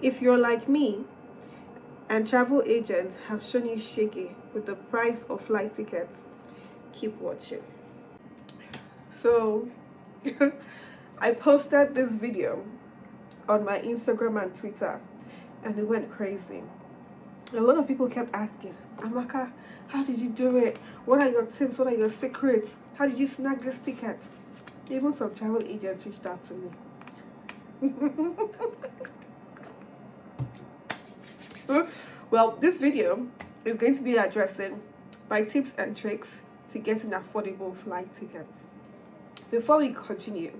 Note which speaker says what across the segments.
Speaker 1: If you're like me and travel agents have shown you shaky with the price of flight tickets, keep watching. So, I posted this video on my Instagram and Twitter, and it went crazy. A lot of people kept asking, Amaka, how did you do it? What are your tips? What are your secrets? How did you snag this ticket? Even some travel agents reached out to me. Well, this video is going to be addressing my tips and tricks to getting affordable flight tickets. Before we continue,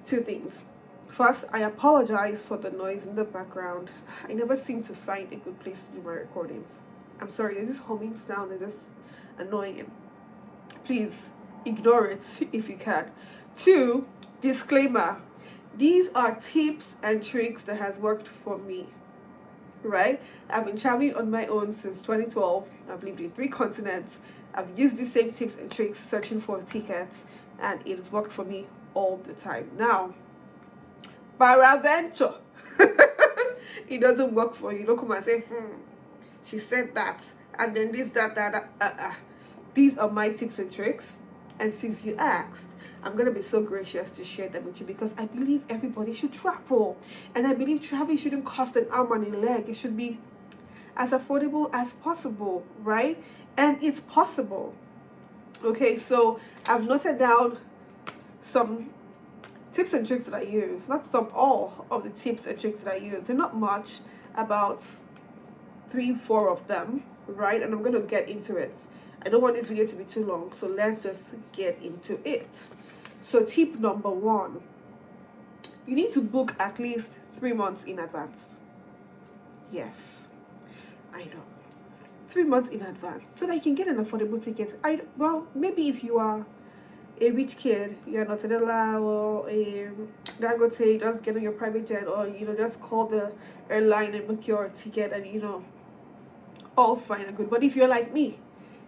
Speaker 1: two things. First, I apologize for the noise in the background. I never seem to find a good place to do my recordings. I'm sorry, there's this humming sound that's just annoying. Please ignore it if you can. Two, disclaimer. These are tips and tricks that has worked for me. Right? I've been traveling on my own since 2012. I've lived in 3 continents. I've used the same tips and tricks searching for tickets, and it has worked for me all the time. Now, paraventure, it doesn't work for you. Don't come and say, she said that, and then this, that. These are my tips and tricks, and since you asked, I'm going to be so gracious to share them with you because I believe everybody should travel, and I believe traveling shouldn't cost an arm and a leg. It should be as affordable as possible, right? And it's possible. Okay, so I've noted down some tips and tricks that I use. Not some, all of the tips and tricks that I use. They're not much, about 3-4 of them, right? And I'm going to get into it. I don't want this video to be too long, so let's just get into it. So tip number 1, you need to book at least 3 months in advance. Yes, I know, 3 months in advance, so that you can get an affordable ticket. Well, maybe if you are a rich kid, you're not a or a Dangote, just get on your private jet, or just call the airline and book your ticket, and all fine and good. But if you're like me,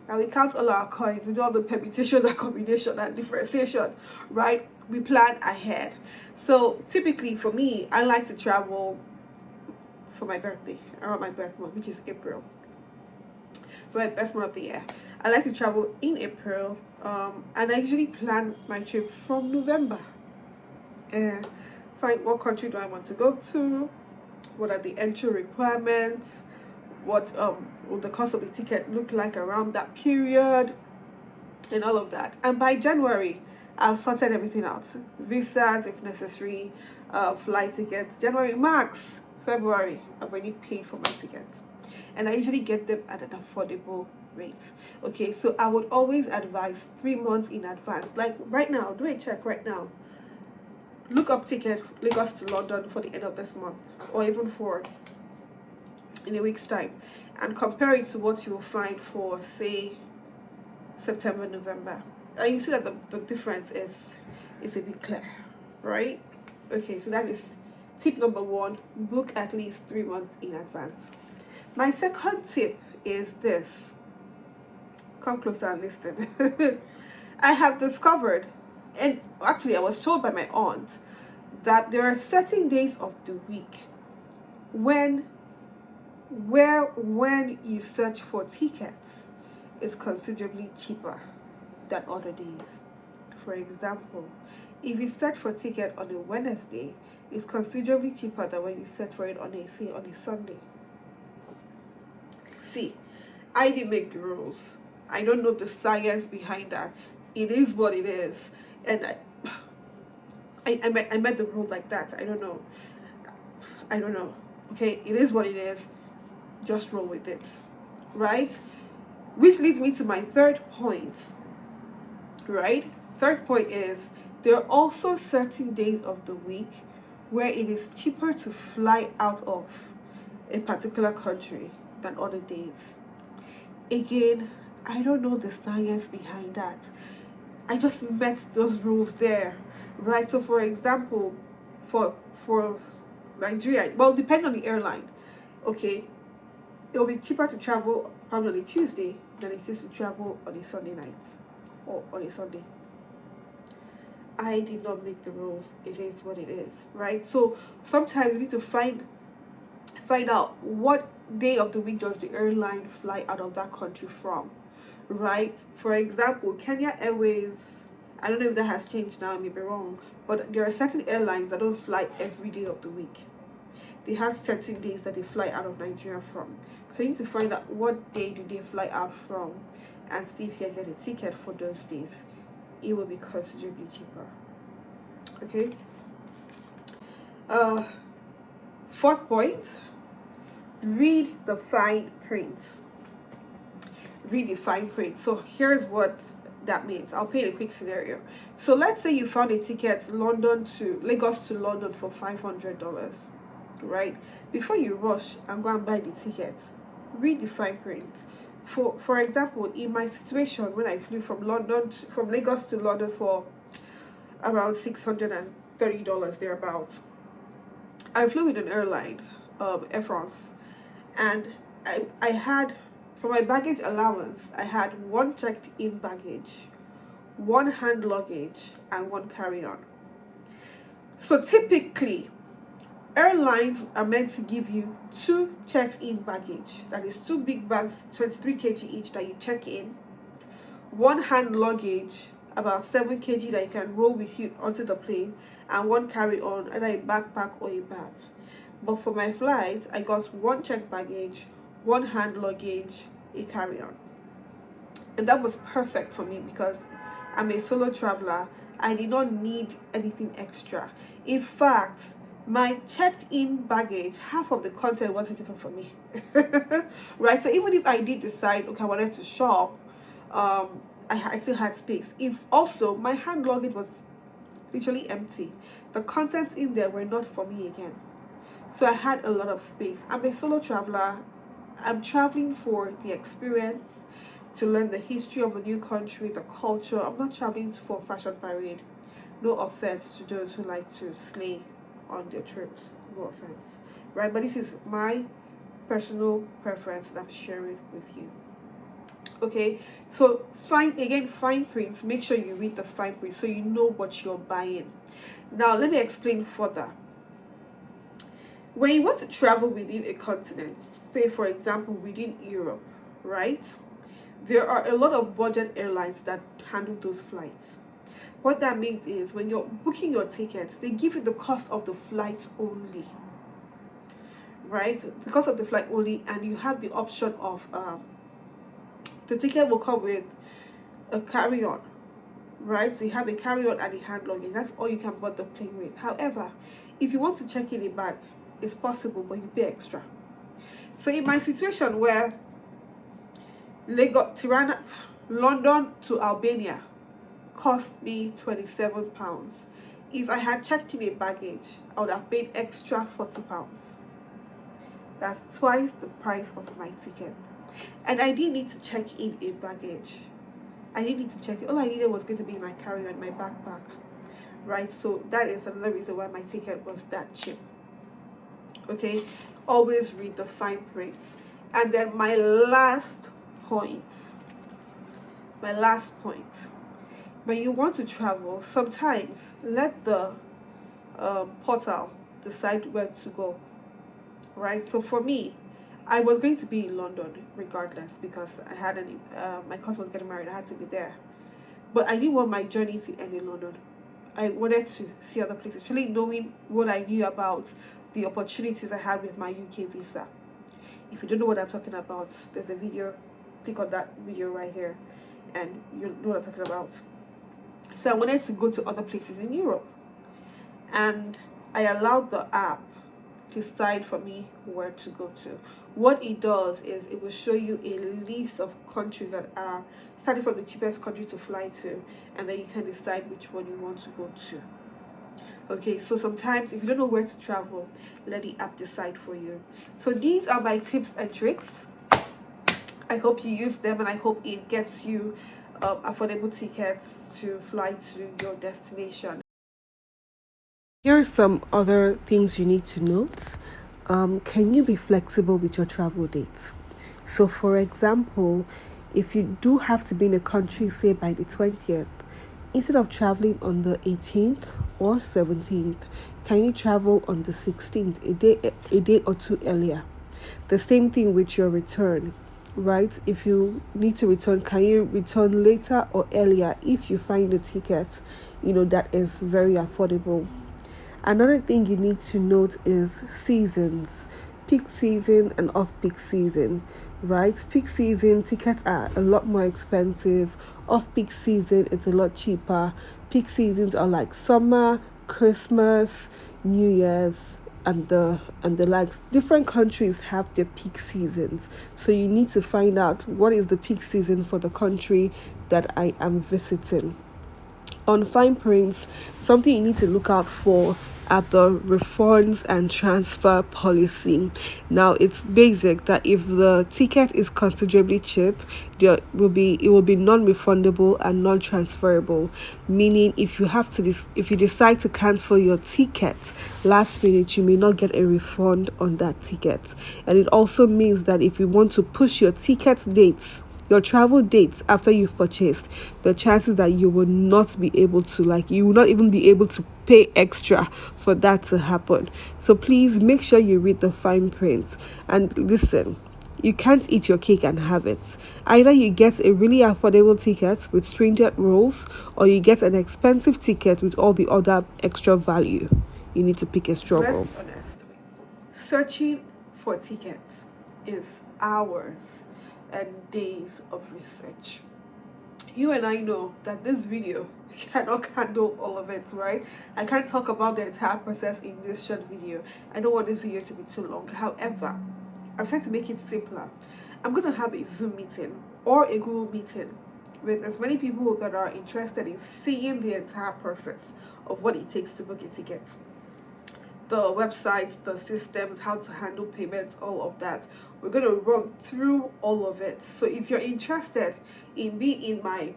Speaker 1: and we count all our coins, we do all the permutations and combination and differentiation, right? We plan ahead. So typically for me, I like to travel for my birthday, around my birth month, which is April, right? Best month of the year. I like to travel in April, and I usually plan my trip from November. And find what country do I want to go to, what are the entry requirements, what will the cost of the ticket look like around that period, and all of that. And by January, I've sorted everything out: visas if necessary, flight tickets. January max, February, I've already paid for my tickets, and I usually get them at an affordable rate. Okay, so I would always advise 3 months in advance. Like right now, do a check right now. Look up ticket Lagos to London for the end of this month, or even for in a week's time, and compare it to what you will find for, say, September, November, and you see that the difference is a bit clear, right? Okay, so that is tip number 1: book at least 3 months in advance. My second tip is this: come closer and listen. I have discovered, and actually I was told by my aunt, that there are certain days of the week when you search for tickets, it's considerably cheaper than other days. For example, if you search for ticket on a Wednesday, it's considerably cheaper than when you search for it on a Sunday. See, I didn't make the rules. I don't know the science behind that. It is what it is, and I met the rules like that. I don't know. Okay, it is what it is. Just roll with it, right? Which leads me to my third point, right? Third point is, there are also certain days of the week where it is cheaper to fly out of a particular country than other days. Again, I don't know the science behind that. I just met those rules there, right? So for example, for Nigeria, well, depending on the airline, okay, it will be cheaper to travel probably on a Tuesday than it is to travel on a Sunday night or on a Sunday. I did not make the rules. It is what it is, right? So sometimes you need to find find out what day of the week does the airline fly out of that country from, right? For example, Kenya Airways, I don't know if that has changed now, I may be wrong, but there are certain airlines that don't fly every day of the week. They have certain days that they fly out of Nigeria from. So you need to find out what day do they fly out from and see if you can get a ticket for those days. It will be considerably cheaper. Okay. Fourth point, read the fine print. Read the fine print. So here's what that means. I'll paint a quick scenario. So let's say you found a ticket Lagos to London for $500, right? Before you rush and go and buy the tickets, read the fine print. For example, in my situation, when I flew from Lagos to London for around $630 thereabouts, I flew with an airline, Air France, and I had, for my baggage allowance, I had one checked in baggage, one hand luggage, and one carry-on. So typically, airlines are meant to give you 2 checked in baggage, that is 2 big bags, 23 kg each, that you check in, one hand luggage, about 7 kg, that you can roll with you onto the plane, and one carry-on, either a backpack or a bag. But for my flight, I got one checked baggage, one hand luggage, a carry-on. And that was perfect for me because I'm a solo traveler. I did not need anything extra. In fact, my checked-in baggage, half of the content wasn't even for me. Right? So even if I did decide, okay, I wanted to shop, I still had space. If also my hand luggage was literally empty, the contents in there were not for me again. So I had a lot of space. I'm a solo traveler. I'm traveling for the experience, to learn the history of a new country, the culture. I'm not traveling for fashion parade. No offense to those who like to slay on their trips. No offense. Right? But this is my personal preference that I'm sharing with you. Okay, so fine print. Make sure you read the fine print so you know what you're buying. Now let me explain further. When you want to travel within a continent, say for example within Europe, right, there are a lot of budget airlines that handle those flights. What that means is when you're booking your tickets, they give you the cost of the flight only, right? The cost of the flight only, and you have the option of the ticket will come with a carry-on, right? So you have a carry-on and a hand luggage. That's all you can board the plane with. However, if you want to check in a bag, it's possible, but you pay extra. So in my situation where London to Albania cost me £27. If I had checked in a baggage, I would have paid extra £40. That's twice the price of my ticket. And I didn't need to check in a baggage. I didn't need to check it. All I needed was going to be my carry-on, my backpack, right? So that is another reason why my ticket was that cheap. Okay, always read the fine print. And then my last point, when you want to travel, sometimes let the portal decide where to go, right? So for me, I was going to be in London regardless because I had my cousin was getting married. I had to be there, but I didn't want my journey to end in London. I wanted to see other places, especially knowing what I knew about the opportunities I had with my UK visa. If you don't know what I'm talking about, there's a video. Click on that video right here, and you'll know what I'm talking about. So I wanted to go to other places in Europe, and I allowed the app to decide for me where to go to. What it does is it will show you a list of countries that are starting from the cheapest country to fly to, and then you can decide which one you want to go to. Okay, so sometimes if you don't know where to travel, let the app decide for you. So these are my tips and tricks. I hope you use them, and I hope it gets you affordable tickets to fly to your destination. Here are some other things you need to note. Can you be flexible with your travel dates? So for example, if you do have to be in a country, say by the 20th, Instead of traveling on the 18th or 17th, can you travel on the 16th, a day or two earlier? The same thing with your return, right? If you need to return, can you return later or earlier if you find a ticket, that is very affordable? Another thing you need to note is seasons, peak season and off-peak season, right? Peak season tickets are a lot more expensive. Off-peak season it's a lot cheaper. Peak seasons are like summer, Christmas, New Year's, and the likes. Different countries have their peak seasons, so you need to find out what is the peak season for the country that I am visiting. On fine prints, something you need to look out for are the refunds and transfer policy. Now, it's basic that if the ticket is considerably cheap, it will be non-refundable and non-transferable. Meaning, if you decide to cancel your ticket last minute, you may not get a refund on that ticket. And it also means that if you want to push your ticket dates, your travel dates after you've purchased, the chances that you will not be able to, you will not even be able to pay extra for that to happen. So please make sure you read the fine print. And listen, you can't eat your cake and have it. Either you get a really affordable ticket with stringent rules, or you get an expensive ticket with all the other extra value. You need to pick a struggle. Let's be honest. Searching for tickets is hours and days of research. You and I know that this video cannot handle all of it, right? I can't talk about the entire process in this short video. I don't want this video to be too long. However, I'm trying to make it simpler. I'm going to have a Zoom meeting or a Google meeting with as many people that are interested in seeing the entire process of what it takes to book a ticket. The websites, the systems, how to handle payments, all of that. We're going to run through all of it. So if you're interested in being in my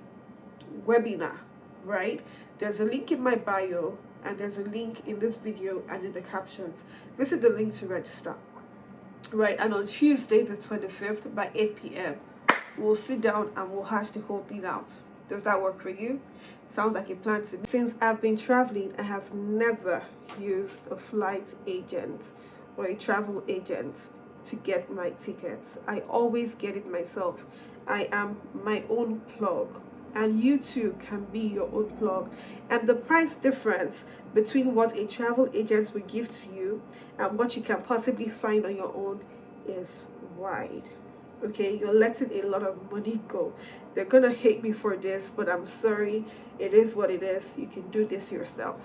Speaker 1: webinar, right, there's a link in my bio and there's a link in this video and in the captions. Visit the link to register, right? And on Tuesday the 25th by 8 p.m. we'll sit down and we'll hash the whole thing out. Does that work for you? Sounds like a plan to me. Since I've been traveling, I have never used a flight agent or a travel agent to get my tickets. I always get it myself. I am my own plug, and you too can be your own plug. And the price difference between what a travel agent will give to you and what you can possibly find on your own is wide. Okay, you're letting a lot of money go. They're gonna hate me for this, but I'm sorry. It is what it is. You can do this yourself.